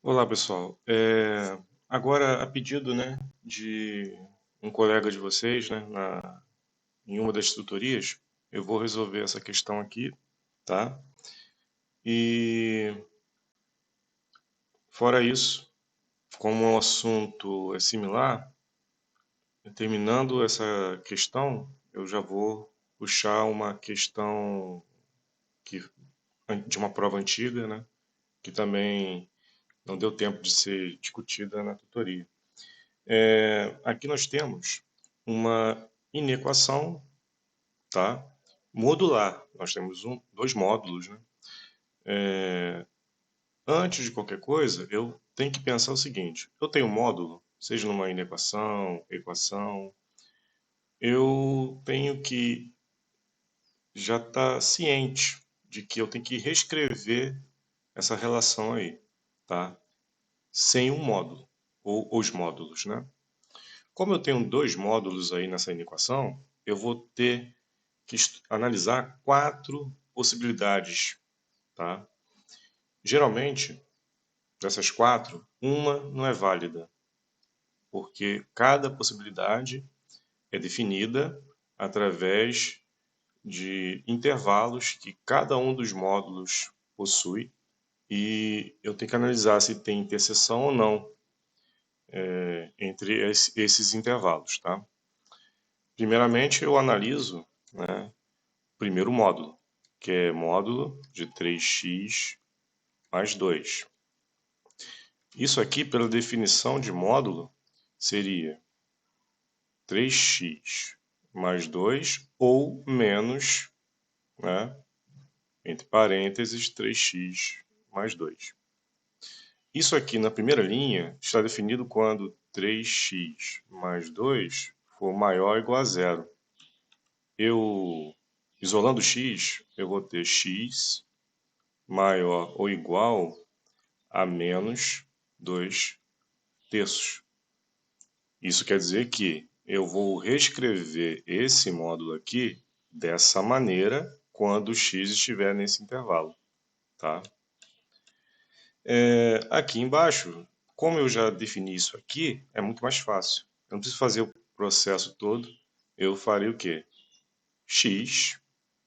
Olá, pessoal. Agora, a pedido, né, de um colega de vocês, né, em uma das tutorias, eu vou resolver essa questão aqui, tá? E, fora isso, como o assunto é similar, terminando essa questão, eu já vou puxar uma questão que, de uma prova antiga, né, que também não deu tempo de ser discutida na tutoria. Aqui nós temos uma inequação, tá? Modular. Nós temos dois módulos, né? Antes de qualquer coisa, eu tenho que pensar o seguinte: eu tenho um módulo, seja numa inequação, equação, eu tenho que já estar ciente de que eu tenho que reescrever essa relação aí, tá? Sem um módulo ou os módulos, né? Como eu tenho dois módulos aí nessa inequação, eu vou ter que analisar quatro possibilidades, tá? Geralmente, dessas quatro, uma não é válida, porque cada possibilidade é definida através de intervalos que cada um dos módulos possui e eu tenho que analisar se tem interseção ou não entre esses intervalos, tá? Primeiramente, eu analiso, né, o primeiro módulo, que é módulo de 3x mais 2. Isso aqui, pela definição de módulo, seria 3x mais 2 ou menos, né, entre parênteses, 3x mais 2. Isso aqui na primeira linha está definido quando 3x mais 2 for maior ou igual a zero. Isolando x, eu vou ter x maior ou igual a menos 2 terços. Isso quer dizer que eu vou reescrever esse módulo aqui dessa maneira quando x estiver nesse intervalo, tá? Aqui embaixo, como eu já defini isso aqui, é muito mais fácil. Eu não preciso fazer o processo todo. Eu farei o quê? X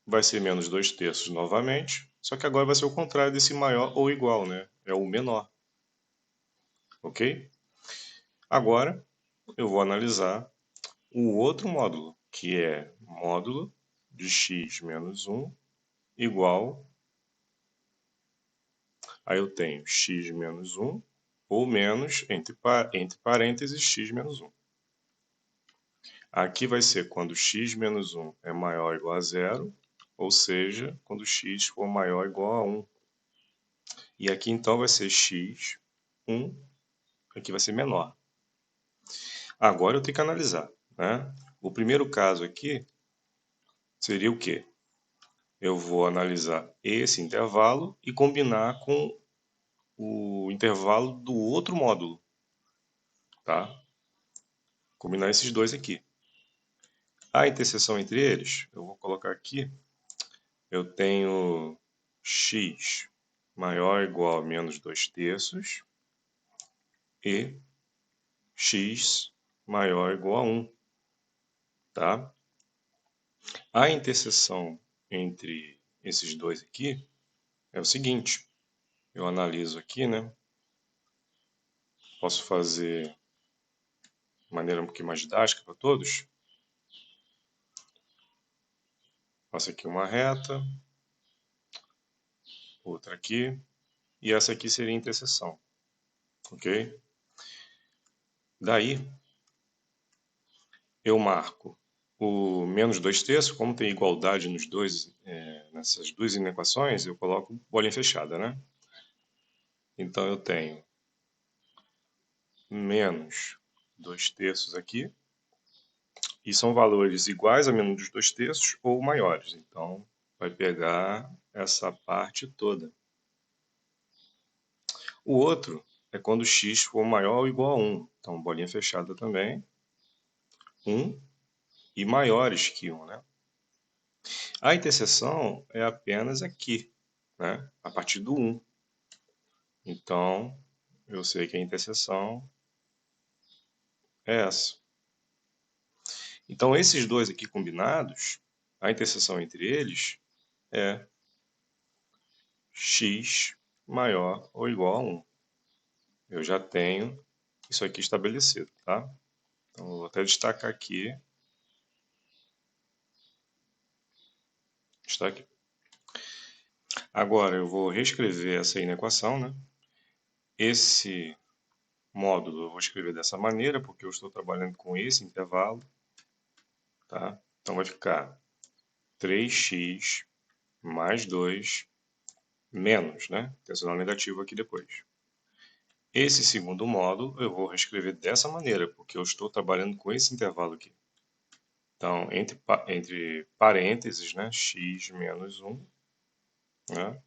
vai ser menos 2 terços novamente, só que agora vai ser o contrário desse maior ou igual, né? É o menor, ok? Agora, eu vou analisar o outro módulo, que é módulo de x menos 1 igual, aí eu tenho x menos 1 ou menos, entre parênteses, x menos 1. Aqui vai ser quando x menos 1 é maior ou igual a zero, ou seja, quando x for maior ou igual a 1. E aqui então vai ser x, 1, aqui vai ser menor. Agora eu tenho que analisar, né? O primeiro caso aqui seria o quê? Eu vou analisar esse intervalo e combinar com o intervalo do outro módulo, tá? Combinar esses dois aqui. A interseção entre eles, eu vou colocar aqui, eu tenho x maior ou igual a menos 2 terços e x maior ou igual a 1, tá? A interseção entre esses dois aqui é o seguinte, eu analiso aqui, né? Posso fazer de maneira um pouquinho mais didática para todos. Faço aqui uma reta, outra aqui, e essa aqui seria a interseção, ok? Daí, eu marco o menos 2 terços, como tem igualdade nessas duas inequações, eu coloco bolinha fechada, né? Então eu tenho menos 2 terços aqui, e são valores iguais a menos 2 terços ou maiores, então vai pegar essa parte toda. O outro é quando x for maior ou igual a 1, então bolinha fechada também, 1 e maiores que 1, né? A interseção é apenas aqui, né? A partir do 1. Então, eu sei que a interseção é essa. Então, esses dois aqui combinados, a interseção entre eles é x maior ou igual a 1. Eu já tenho isso aqui estabelecido, tá? Então, vou até destacar aqui. Está aqui. Agora, eu vou reescrever essa aí na equação, né? Esse módulo eu vou escrever dessa maneira, porque eu estou trabalhando com esse intervalo, tá? Então, vai ficar 3x mais 2 menos, né? Tem sinal negativo aqui depois. Esse segundo módulo eu vou reescrever dessa maneira, porque eu estou trabalhando com esse intervalo aqui. Então, entre parênteses, né, x menos 1, né,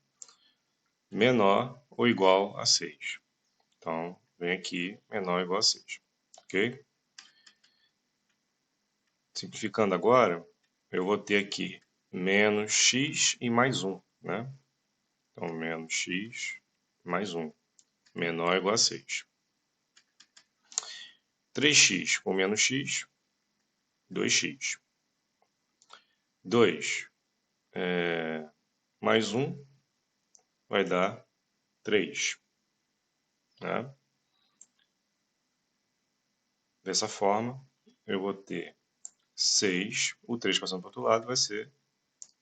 menor ou igual a 6. Então, vem aqui, menor ou igual a 6. Ok? Simplificando agora, eu vou ter aqui menos x e mais 1. Né? Então, menos x mais 1. Menor ou igual a 6. 3x com menos x, 2x. 2 mais 1 vai dar 3. Né? Dessa forma, eu vou ter 6, o 3 passando para o outro lado vai ser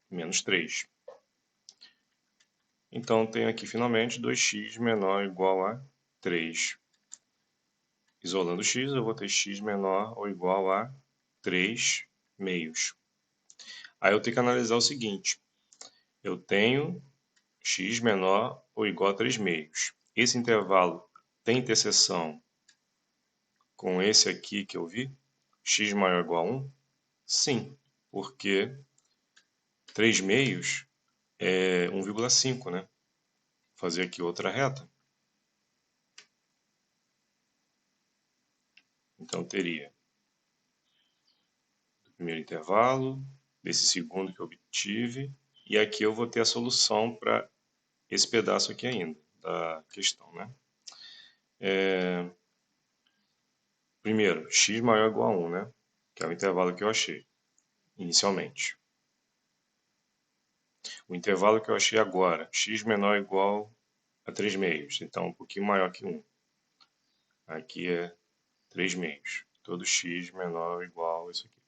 menos 3. Então, tenho aqui finalmente 2x menor ou igual a 3. Isolando x, eu vou ter x menor ou igual a 3 meios. Aí eu tenho que analisar o seguinte. Eu tenho x menor ou igual a 3 meios. Esse intervalo tem interseção com esse aqui que eu vi? X maior ou igual a 1? Sim, porque 3 meios é 1,5, né? Vou fazer aqui outra reta. Então, teria do primeiro intervalo, desse segundo que eu obtive, e aqui eu vou ter a solução para esse pedaço aqui ainda, da questão, né? Primeiro, x maior ou igual a 1, né? Que é o intervalo que eu achei, inicialmente. O intervalo que eu achei agora, x menor ou igual a 3 meios, então um pouquinho maior que 1. Aqui é 3 meios. Todo x menor ou igual a isso aqui.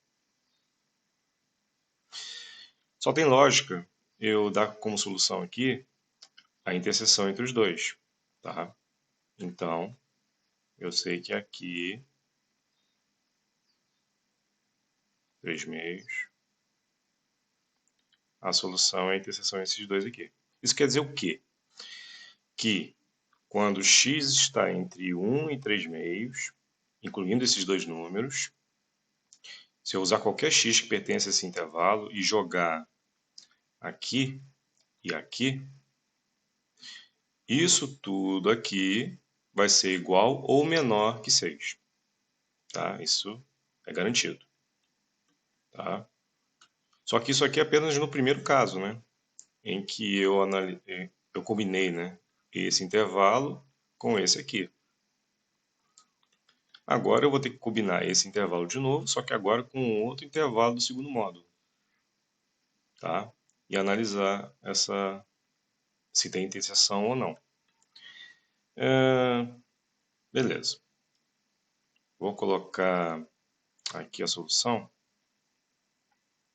Só tem lógica eu dar como solução aqui a interseção entre os dois, tá? Então, eu sei que aqui 3 meios, a solução é a interseção entre esses dois aqui. Isso quer dizer o quê? Que quando x está entre 1 e 3 meios, incluindo esses dois números, se eu usar qualquer x que pertence a esse intervalo e jogar aqui e aqui, isso tudo aqui vai ser igual ou menor que 6. Tá? Isso é garantido. Tá? Só que isso aqui é apenas no primeiro caso, né? Em que eu combinei, né, esse intervalo com esse aqui. Agora eu vou ter que combinar esse intervalo de novo, só que agora com outro intervalo do segundo módulo. Tá? E analisar se tem interseção ou não. Beleza. Vou colocar aqui a solução.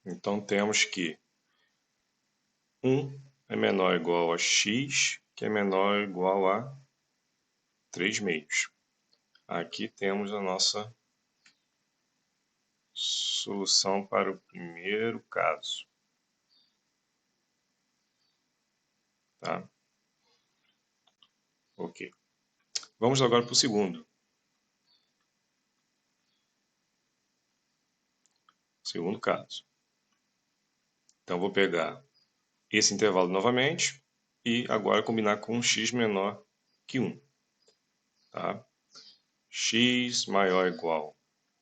Então temos que 1 é menor ou igual a x, que é menor ou igual a 3 meios. Aqui temos a nossa solução para o primeiro caso. Tá? Ok. Vamos agora para o segundo. Segundo caso. Então, vou pegar esse intervalo novamente e agora combinar com um x menor que 1. Tá? X maior ou igual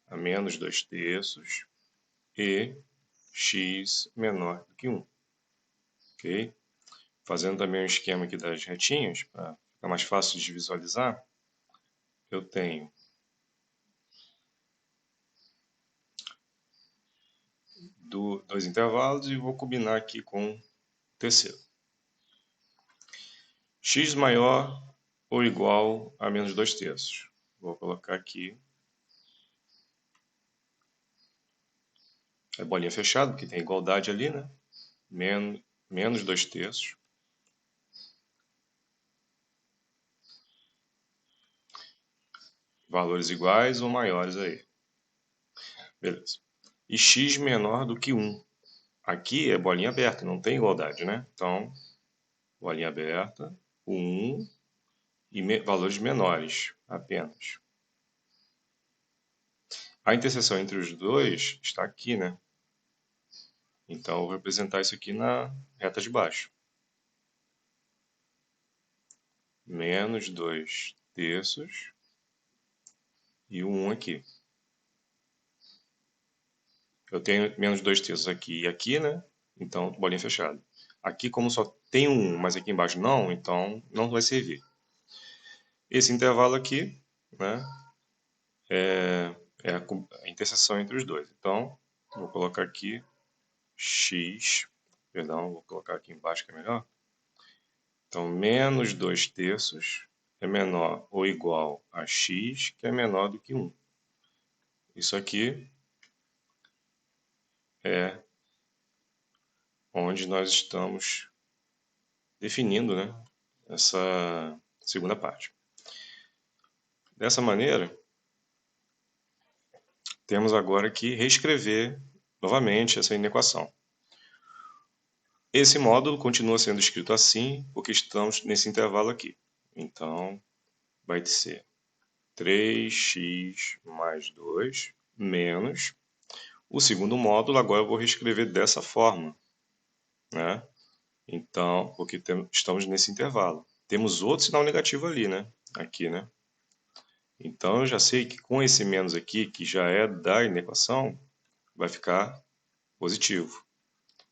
a menos 2/3 e x menor do que 1. Ok? Fazendo também um esquema aqui das retinhas, para ficar mais fácil de visualizar. eu tenho dois intervalos e vou combinar aqui com o terceiro. X maior ou igual a menos 2/3. Vou colocar aqui. É bolinha fechada, porque tem igualdade ali, né? Menos 2/3. Valores iguais ou maiores aí. Beleza. E x menor do que 1. Aqui é bolinha aberta, não tem igualdade, né? Então, bolinha aberta, o 1 e valores menores apenas. A interseção entre os dois está aqui, né? Então, eu vou representar isso aqui na reta de baixo. Menos 2/3 e o 1 aqui. Eu tenho menos 2/3 aqui e aqui, né? Então, bolinha fechada. Aqui, como só tem um 1, mas aqui embaixo não, então não vai servir. Esse intervalo aqui, né? É a interseção entre os dois. Então, vou colocar aqui x, perdão, vou colocar aqui embaixo que é melhor. Então, menos 2/3 é menor ou igual a x, que é menor do que 1. Isso aqui é onde nós estamos definindo, né, essa segunda parte. Dessa maneira, temos agora que reescrever novamente essa inequação. Esse módulo continua sendo escrito assim, porque estamos nesse intervalo aqui. Então, vai ser 3x mais 2 menos. O segundo módulo, agora eu vou reescrever dessa forma, né? Então, porque estamos nesse intervalo. Temos outro sinal negativo ali, né? Aqui, né? Então, eu já sei que com esse menos aqui, que já é da inequação, vai ficar positivo.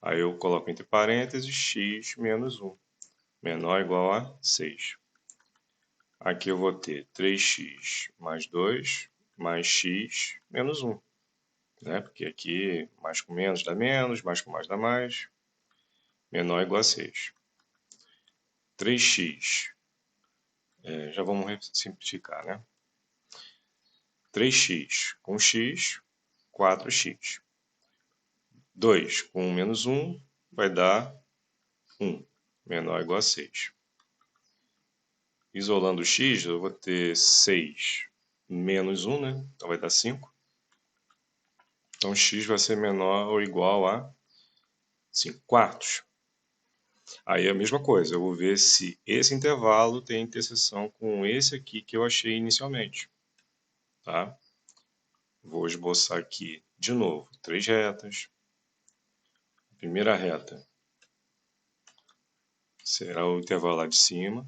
Aí eu coloco entre parênteses x menos 1, menor ou igual a 6. Aqui eu vou ter 3x mais 2 mais x menos 1. Né? Porque aqui mais com menos dá menos, mais com mais dá mais. Menor ou igual a 6. 3x, já vamos simplificar, né? 3x com x, 4x. 2 com menos 1 vai dar 1, menor ou igual a 6. Isolando o x, eu vou ter 6 menos 1, né? Então vai dar 5. Então x vai ser menor ou igual a 5/4. Aí é a mesma coisa, eu vou ver se esse intervalo tem interseção com esse aqui que eu achei inicialmente. Tá? Vou esboçar aqui de novo 3 retas. A primeira reta será o intervalo lá de cima.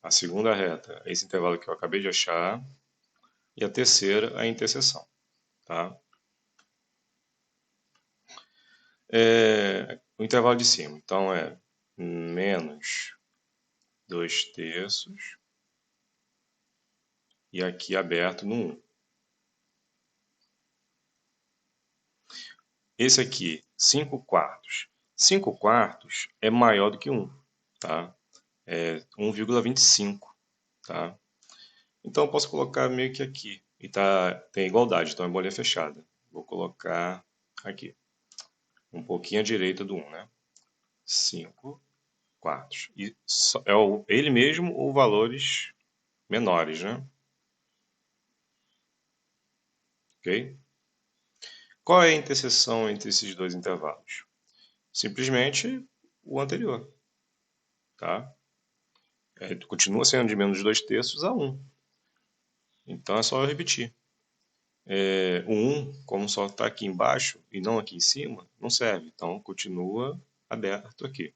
A segunda reta é esse intervalo que eu acabei de achar. E a terceira, a interseção. Tá? O intervalo de cima, então é menos 2/3 e aqui aberto no 1. Esse aqui, 5/4. 5/4 é maior do que 1, tá? É 1,25, tá? Então eu posso colocar meio que aqui, e tem igualdade, então é bolinha fechada. Vou colocar aqui, um pouquinho à direita do 1, né? 5/4. E ele mesmo ou valores menores, né? Ok? Qual é a interseção entre esses dois intervalos? Simplesmente o anterior, tá? Continua sendo de menos 2/3 a 1. Então é só eu repetir. O 1, como só está aqui embaixo e não aqui em cima, não serve. Então continua aberto aqui.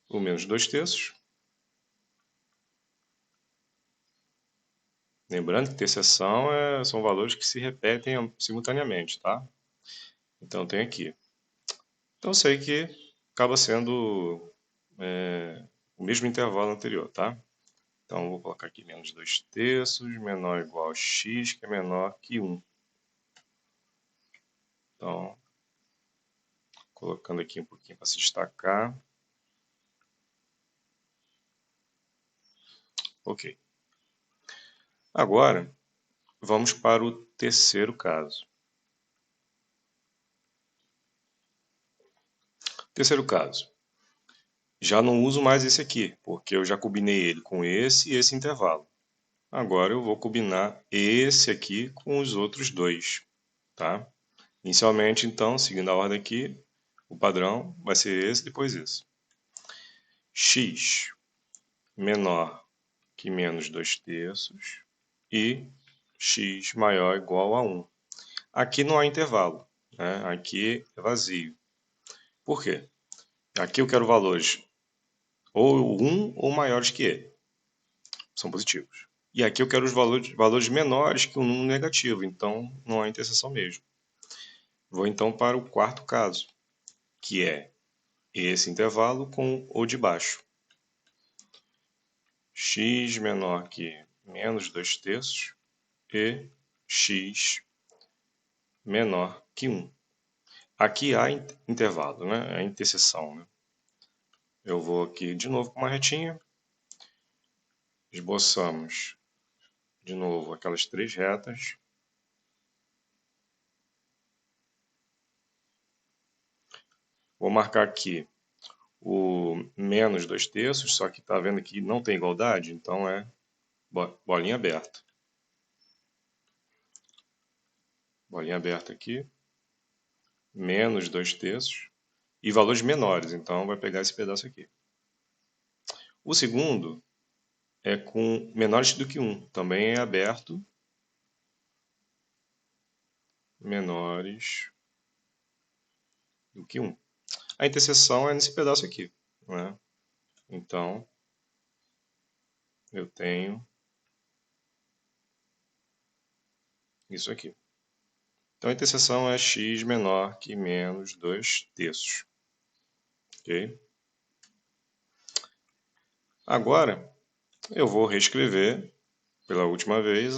O menos 2/3. Lembrando que interseção são valores que se repetem simultaneamente, tá? Então tem aqui. Então eu sei que acaba sendo mesmo intervalo anterior, tá? Então, eu vou colocar aqui menos 2/3 menor ou igual a x, que é menor que 1. Então, colocando aqui um pouquinho para se destacar. Ok. Agora, vamos para o terceiro caso. Terceiro caso. Já não uso mais esse aqui, porque eu já combinei ele com esse e esse intervalo. Agora eu vou combinar esse aqui com os outros dois, tá? Inicialmente, então, seguindo a ordem aqui, o padrão vai ser esse, depois esse. X menor que menos 2/3 e x maior ou igual a 1. Aqui não há intervalo, né? Aqui é vazio. Por quê? Aqui eu quero valores ou 1 ou maiores que ele. São positivos. E aqui eu quero os valores menores que um número negativo, então não há interseção mesmo. Vou então para o quarto caso, que é esse intervalo com o de baixo. X menor que menos 2/3 e x menor que 1. Aqui há intervalo, né? A interseção. Né? Eu vou aqui de novo com uma retinha. Esboçamos de novo aquelas três retas. Vou marcar aqui o menos 2/3, só que está vendo que não tem igualdade, então é bolinha aberta. Bolinha aberta aqui. Menos 2/3. E valores menores, então vai pegar esse pedaço aqui. O segundo é com menores do que 1. Também é aberto. Menores do que 1. A interseção é nesse pedaço aqui. Né? Então, eu tenho isso aqui. Então, a interseção é x menor que menos 2/3. Ok? Agora, eu vou reescrever pela última vez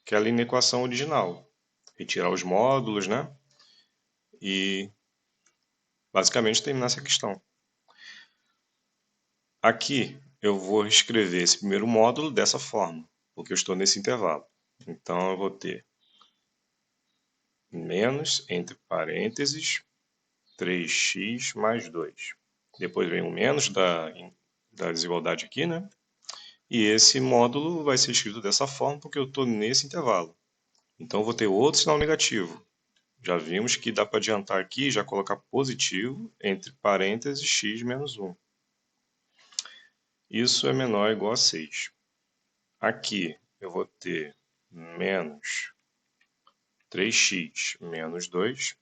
aquela inequação original. Retirar os módulos, né? E basicamente terminar essa questão. Aqui eu vou escrever esse primeiro módulo dessa forma, porque eu estou nesse intervalo. Então eu vou ter menos, entre parênteses, 3x mais 2. Depois vem o menos da desigualdade aqui, né? E esse módulo vai ser escrito dessa forma porque eu estou nesse intervalo. Então eu vou ter outro sinal negativo. Já vimos que dá para adiantar aqui e já colocar positivo entre parênteses x menos 1. Isso é menor ou igual a 6. Aqui eu vou ter menos 3x menos 2.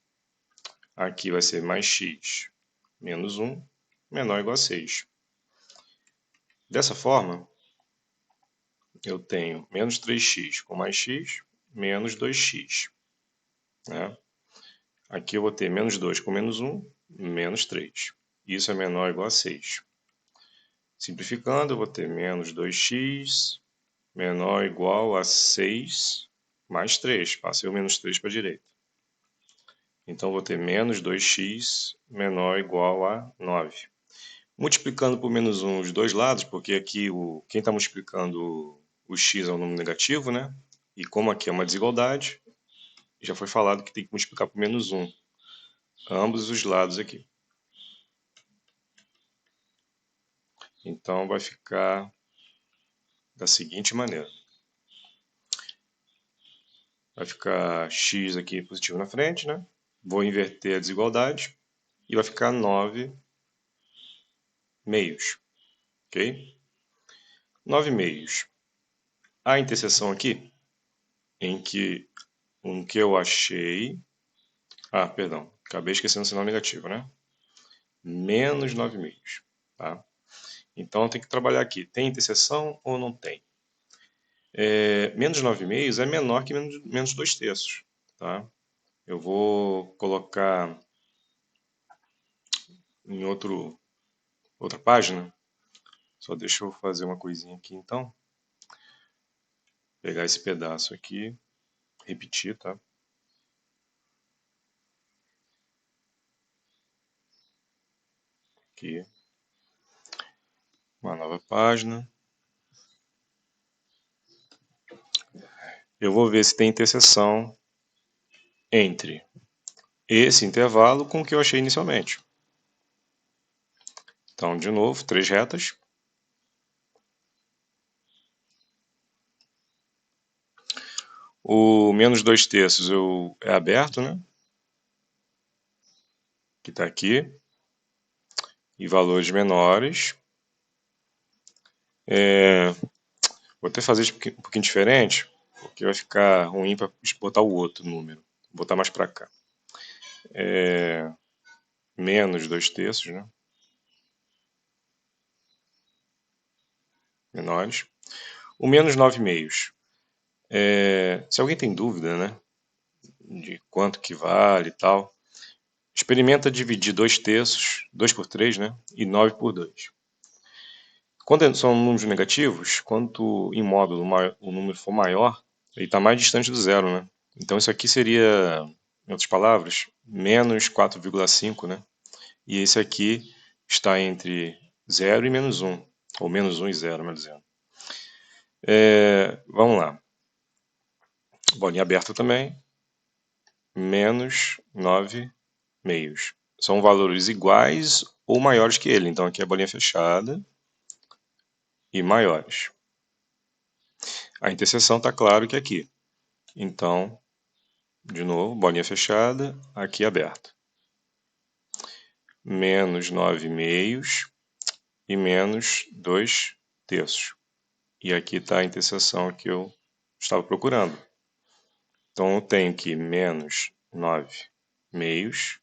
Aqui vai ser mais x menos 1, menor ou igual a 6. Dessa forma, eu tenho menos 3x com mais x, menos 2x. Né? Aqui eu vou ter menos 2 com menos 1, menos 3. Isso é menor ou igual a 6. Simplificando, eu vou ter menos 2x menor ou igual a 6 mais 3. Passei o menos 3 para a direita. Então, eu vou ter menos 2x menor ou igual a 9. Multiplicando por menos 1 os dois lados, porque aqui quem está multiplicando o x é um número negativo, né? E como aqui é uma desigualdade, já foi falado que tem que multiplicar por menos 1. Ambos os lados aqui. Então, vai ficar da seguinte maneira. Vai ficar x aqui positivo na frente, né? Vou inverter a desigualdade e vai ficar 9 meios. Ok? 9 meios. A interseção aqui, em que eu achei... Ah, perdão. Acabei esquecendo o sinal negativo, né? Menos 9 meios. Tá? Então, tem que trabalhar aqui. Tem interseção ou não tem? Menos 9 meios é menor que menos 2/3. Tá? Eu vou colocar em outra página Só deixa eu fazer uma coisinha aqui então. Pegar esse pedaço aqui, repetir, tá? Aqui. Uma nova página. Eu vou ver se tem interseção entre esse intervalo com o que eu achei inicialmente. Então, de novo, 3 retas. O menos 2 terços é aberto, né? Que está aqui. E valores menores. Vou até fazer isso um pouquinho diferente, porque vai ficar ruim para botar o outro número. Vou botar mais para cá. Menos 2 terços, né? Menores. O menos 9 meios. Se alguém tem dúvida, né? De quanto que vale e tal, experimenta dividir 2 terços, 2 por 3, né? E 9 por 2. Quando são números negativos, quanto em módulo o número for maior, ele está mais distante do zero, né? Então isso aqui seria, em outras palavras, menos 4,5, né? E esse aqui está entre 0 e menos 1, ou menos 1 e 0, melhor dizendo. Vamos lá. Bolinha aberta também. Menos 9 meios. São valores iguais ou maiores que ele. Então aqui é a bolinha fechada e maiores. A interseção está claro que é aqui. Então, de novo, bolinha fechada, aqui aberta. Menos 9 meios e menos 2 terços. E aqui está a interseção que eu estava procurando. Então eu tenho que menos 9 meios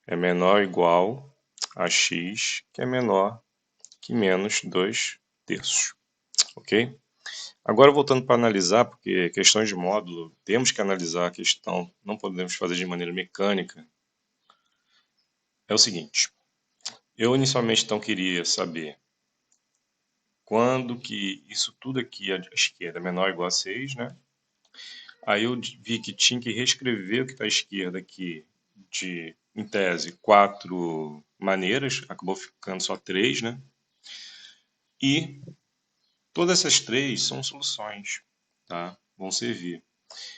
é menor ou igual a x, que é menor que menos 2 terços. Ok? Agora voltando para analisar, porque questões de módulo, temos que analisar a questão, não podemos fazer de maneira mecânica. É o seguinte, eu inicialmente então queria saber quando que isso tudo aqui à esquerda é menor ou igual a 6, né? Aí eu vi que tinha que reescrever o que está à esquerda aqui de, em tese, 4 maneiras, acabou ficando só 3, né? E todas essas 3 são soluções, tá? Vão servir.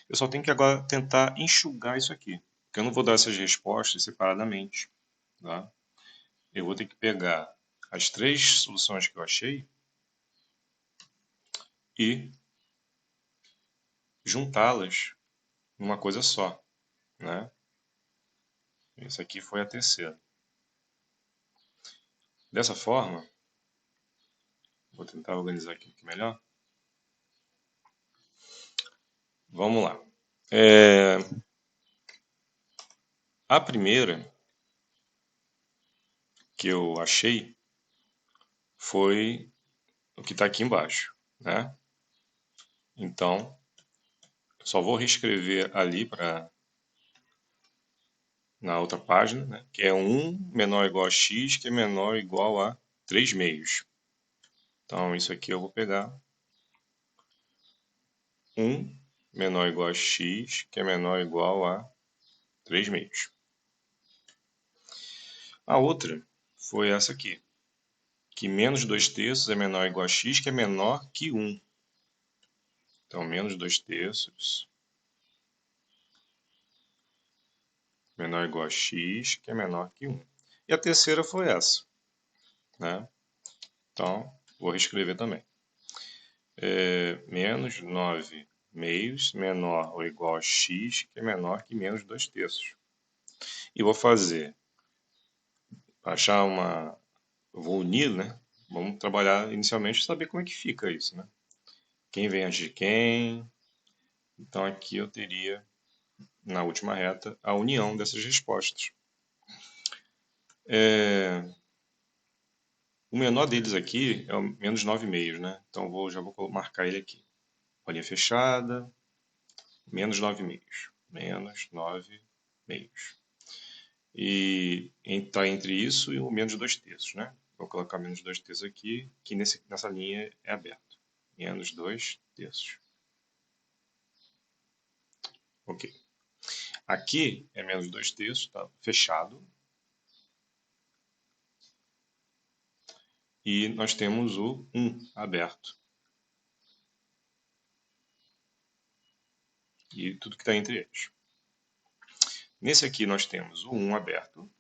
Eu só tenho que agora tentar enxugar isso aqui, porque eu não vou dar essas respostas separadamente, tá? Eu vou ter que pegar as 3 soluções que eu achei e juntá-las numa coisa só, né? Essa aqui foi a terceira. Dessa forma, vou tentar organizar aqui melhor. Vamos lá. A primeira que eu achei foi o que está aqui embaixo, né? Então, só vou reescrever ali na outra página, né? Que é 1 menor ou igual a x, que é menor ou igual a 3 meios. Então, isso aqui eu vou pegar 1 menor ou igual a x, que é menor ou igual a 3 meios. A outra foi essa aqui, que menos 2 terços é menor ou igual a x, que é menor que 1. Então, menos 2 terços menor ou igual a x, que é menor que 1. E a terceira foi essa, né? Então, vou reescrever também. Menos 9 meios menor ou igual a x, que é menor que menos 2 terços. E vou fazer, achar uma... Eu vou unir, né? Vamos trabalhar inicialmente saber como é que fica isso, né? Quem vem antes de quem. Então aqui eu teria, na última reta, a união dessas respostas. O menor deles aqui é o menos 9 meios, né? Então já vou marcar ele aqui. Bolinha fechada, menos 9 meios. Menos 9 meios. E está entre isso e o menos 2 terços, né? Vou colocar menos 2 terços aqui, que nessa linha é aberto. Menos 2 terços. Ok. Aqui é menos 2 terços, tá fechado. E nós temos o 1 aberto. E tudo que está entre eles. Nesse aqui nós temos o 1 aberto.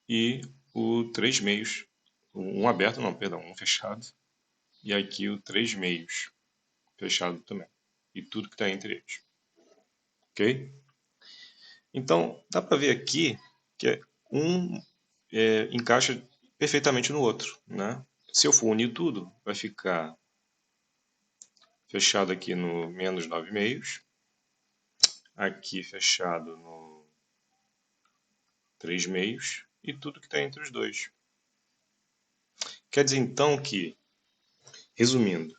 E o 3 meios. O 1 aberto não, perdão, 1 fechado. E aqui o 3 meios fechado também. E tudo que está entre eles. Ok? Então, dá para ver aqui que um encaixa perfeitamente no outro, né? Se eu for unir tudo, vai ficar fechado aqui no menos 9 meios, aqui fechado no 3 meios e tudo que está entre os dois. Quer dizer então que, resumindo,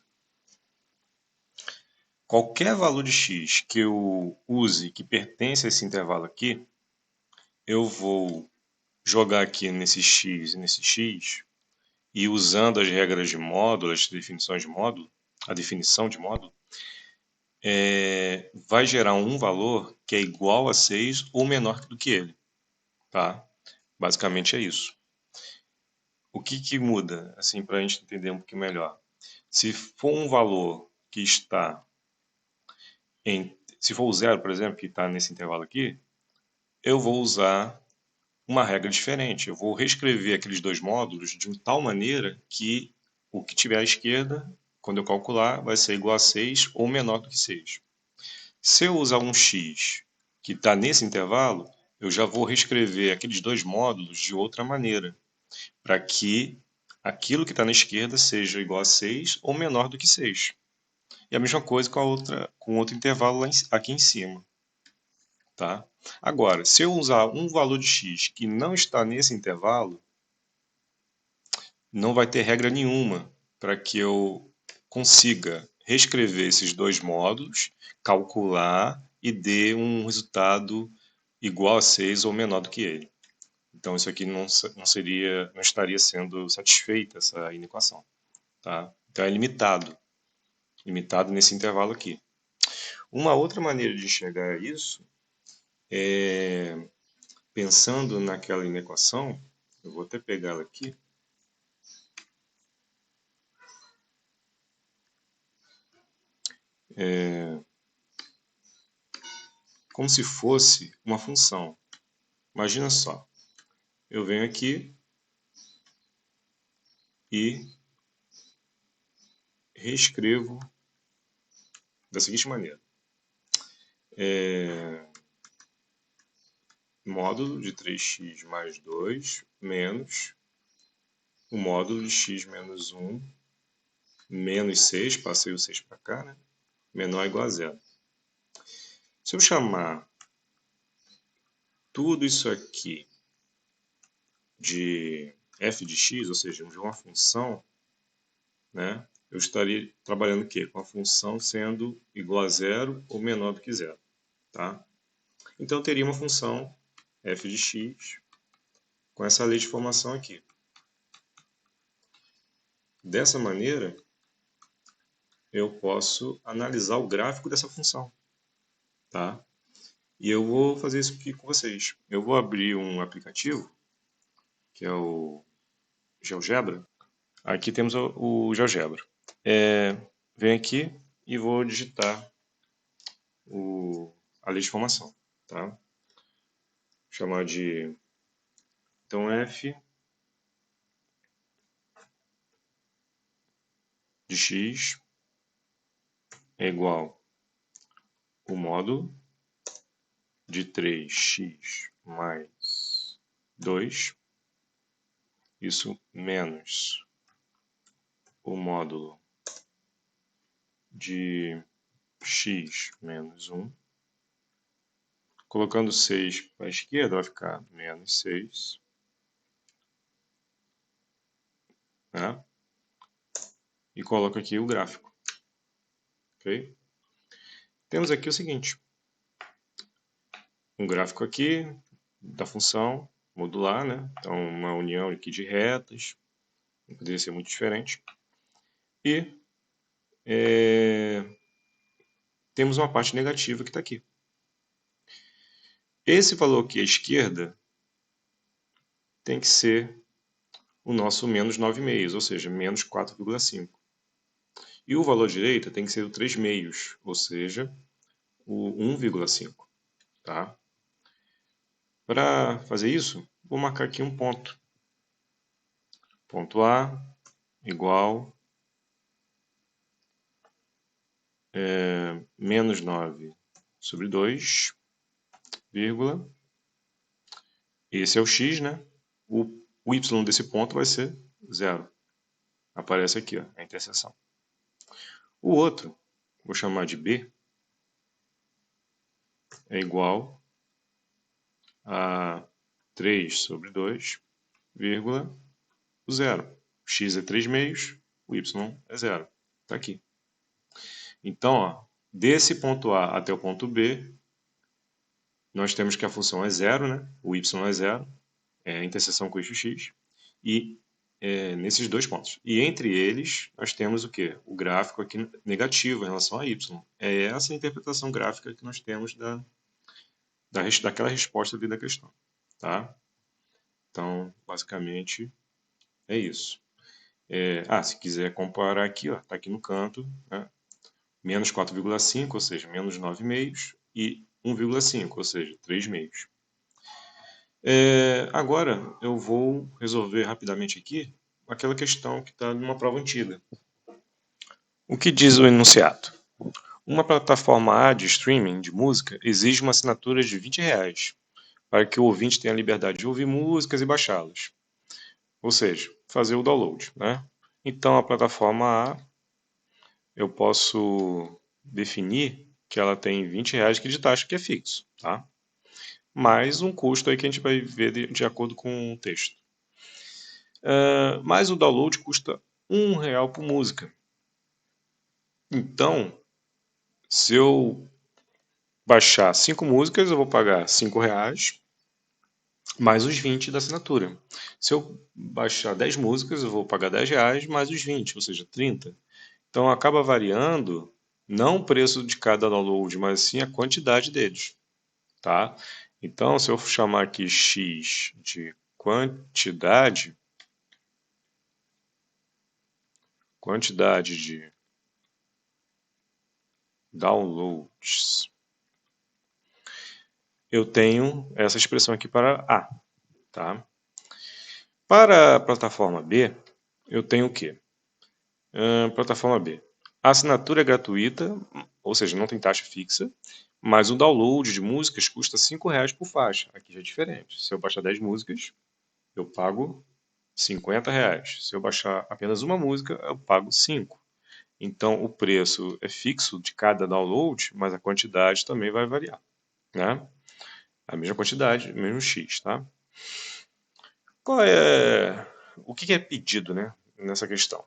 qualquer valor de x que eu use que pertence a esse intervalo aqui, eu vou jogar aqui nesse x e nesse x, e usando as regras de módulo, as definições de módulo, a definição de módulo, vai gerar um valor que é igual a 6 ou menor do que ele. Tá? Basicamente é isso. O que muda, assim, para a gente entender um pouquinho melhor? Se for um valor que está se for o zero, por exemplo, que está nesse intervalo aqui, eu vou usar uma regra diferente. Eu vou reescrever aqueles dois módulos de tal maneira que o que tiver à esquerda, quando eu calcular, vai ser igual a 6 ou menor do que 6. Se eu usar um x que está nesse intervalo, eu já vou reescrever aqueles dois módulos de outra maneira, para que aquilo que está na esquerda seja igual a 6 ou menor do que 6. E a mesma coisa com outro intervalo aqui em cima. Tá? Agora, se eu usar um valor de x que não está nesse intervalo, não vai ter regra nenhuma para que eu consiga reescrever esses dois módulos, calcular e dê um resultado igual a 6 ou menor do que ele. Então isso aqui não estaria sendo satisfeita essa inequação. Tá? Então é limitado nesse intervalo aqui. Uma outra maneira de enxergar isso é pensando naquela inequação, eu vou até pegá-la aqui. Como se fosse uma função. Imagina só, eu venho aqui e reescrevo da seguinte maneira. Módulo de 3x mais 2 menos o módulo de x menos 1 menos 6, passei o 6 para cá, né? Menor ou igual a zero. Se eu chamar tudo isso aqui de f de x, ou seja, de uma função, né? Eu estaria trabalhando o quê? Com a função sendo igual a zero ou menor do que zero. Tá? Então eu teria uma função f de x com essa lei de formação aqui. Dessa maneira, eu posso analisar o gráfico dessa função. Tá? E eu vou fazer isso aqui com vocês. Eu vou abrir um aplicativo, que é o GeoGebra. Aqui temos o GeoGebra. Venho aqui e vou digitar a lei de formação. Tá? Vou chamar de então f de x é igual o módulo de 3x mais 2, isso menos o módulo de x menos 1. Colocando 6 para a esquerda, vai ficar menos 6. Né? E coloco aqui o gráfico. Okay? Temos aqui o seguinte. Um gráfico aqui da função, modular, né? Então, uma união aqui de retas, não poderia ser muito diferente. E temos uma parte negativa que está aqui. Esse valor aqui à esquerda tem que ser o nosso menos 9,5, ou seja, menos 4,5. E o valor à direita tem que ser o 3,5, ou seja, o 1,5. Tá? Para fazer isso, vou marcar aqui um ponto. Ponto A igual menos 9 sobre 2, vírgula. Esse é o x, né? O y desse ponto vai ser 0. Aparece aqui, ó, a interseção. O outro, vou chamar de B, é igual a 3 sobre 2, vírgula, o 0. O x é 3 meios, o y é 0. Está aqui. Então, ó, desse ponto A até o ponto B, nós temos que a função é 0, né? O y é 0, é a interseção com o eixo x, e nesses dois pontos. E entre eles, nós temos o quê? O gráfico aqui negativo em relação a y. É essa a interpretação gráfica que nós temos daquela resposta ali da questão. Tá? Então, basicamente, é isso. Se quiser comparar aqui, está aqui no canto, né? Menos 4,5, ou seja, menos 9 meios, e 1,5, ou seja, 3 meios. Agora, eu vou resolver rapidamente aqui aquela questão que está numa prova antiga. O que diz o enunciado? Uma plataforma A de streaming de música exige uma assinatura de R$20 para que o ouvinte tenha a liberdade de ouvir músicas e baixá-las. Ou seja, fazer o download, né? Então, a plataforma A, eu posso definir que ela tem R$20 de taxa, que é fixo, tá? Mais um custo aí que a gente vai ver de acordo com o texto. Mas o download custa R$1 por música. Então, se eu baixar 5 músicas, eu vou pagar R$5 mais os 20 da assinatura. Se eu baixar 10 músicas, eu vou pagar R$10 mais os 20, ou seja, 30. Então acaba variando não o preço de cada download, mas sim a quantidade deles, tá? Então, se eu chamar aqui x de quantidade de downloads, eu tenho essa expressão aqui para A, tá? Para a plataforma B, eu tenho o quê? Plataforma B. A assinatura é gratuita, ou seja, não tem taxa fixa, mas o download de músicas custa R$5 por faixa. Aqui já é diferente. Se eu baixar 10 músicas, eu pago R$50. Se eu baixar apenas uma música, eu pago 5. Então, o preço é fixo de cada download, mas a quantidade também vai variar, né? A mesma quantidade, mesmo X, tá? O que é pedido, né, nessa questão?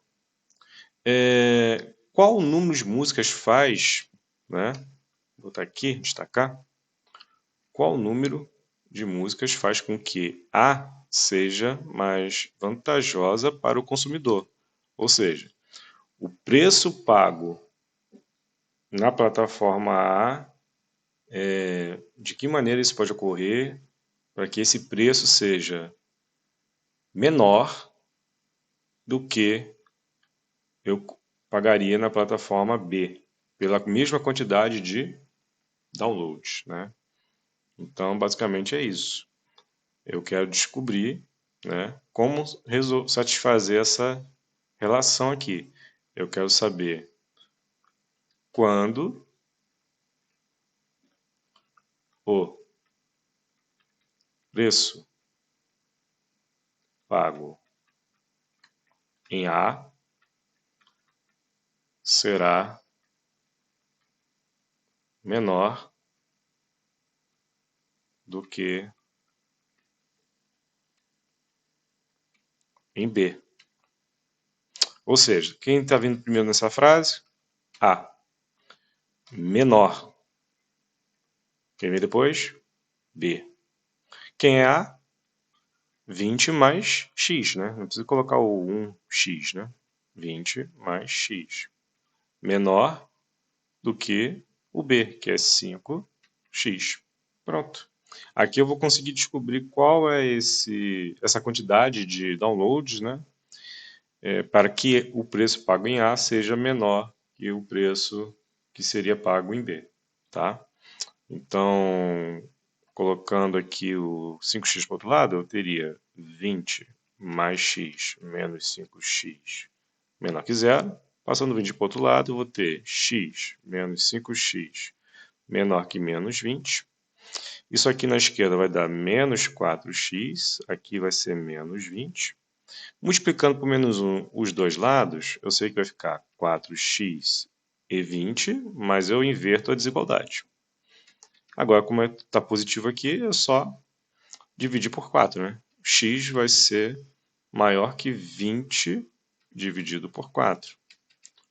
Qual o número de músicas faz, né? Vou botar aqui, destacar. Qual número de músicas faz com que A seja mais vantajosa para o consumidor? Ou seja, o preço pago na plataforma A, de que maneira isso pode ocorrer para que esse preço seja menor do que eu pagaria na plataforma B, pela mesma quantidade de downloads, né? Então, basicamente é isso. Eu quero descobrir, né, como satisfazer essa relação aqui. Eu quero saber quando o preço pago em A será menor do que em B. Ou seja, quem está vindo primeiro nessa frase? A. Menor. Quem vem depois? B. Quem é A? 20 mais x, né? Não precisa colocar o 1x, né? 20 mais x. Menor do que o b, que é 5x. Pronto. Aqui eu vou conseguir descobrir qual é essa quantidade de downloads, né? Para que o preço pago em A seja menor que o preço que seria pago em B. Tá? Então, colocando aqui o 5x para o outro lado, eu teria 20 mais x menos 5x menor que zero. Passando 20 para o outro lado, eu vou ter x menos 5x menor que menos 20. Isso aqui na esquerda vai dar menos 4x, aqui vai ser menos 20. Multiplicando por menos 1 os dois lados, eu sei que vai ficar 4x e 20, mas eu inverto a desigualdade. Agora, como está positivo aqui, é só dividir por 4, né? X vai ser maior que 20 dividido por 4.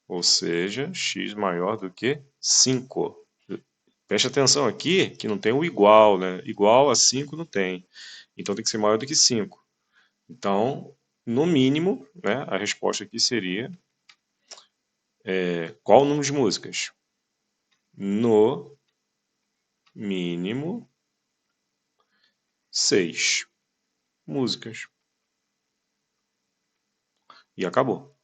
Ou seja, x maior do que 5. Preste atenção aqui que não tem o igual, né? Igual a 5 não tem. Então tem que ser maior do que 5. Então, no mínimo, né, a resposta aqui seria qual o número de músicas? No mínimo 6 músicas. E acabou.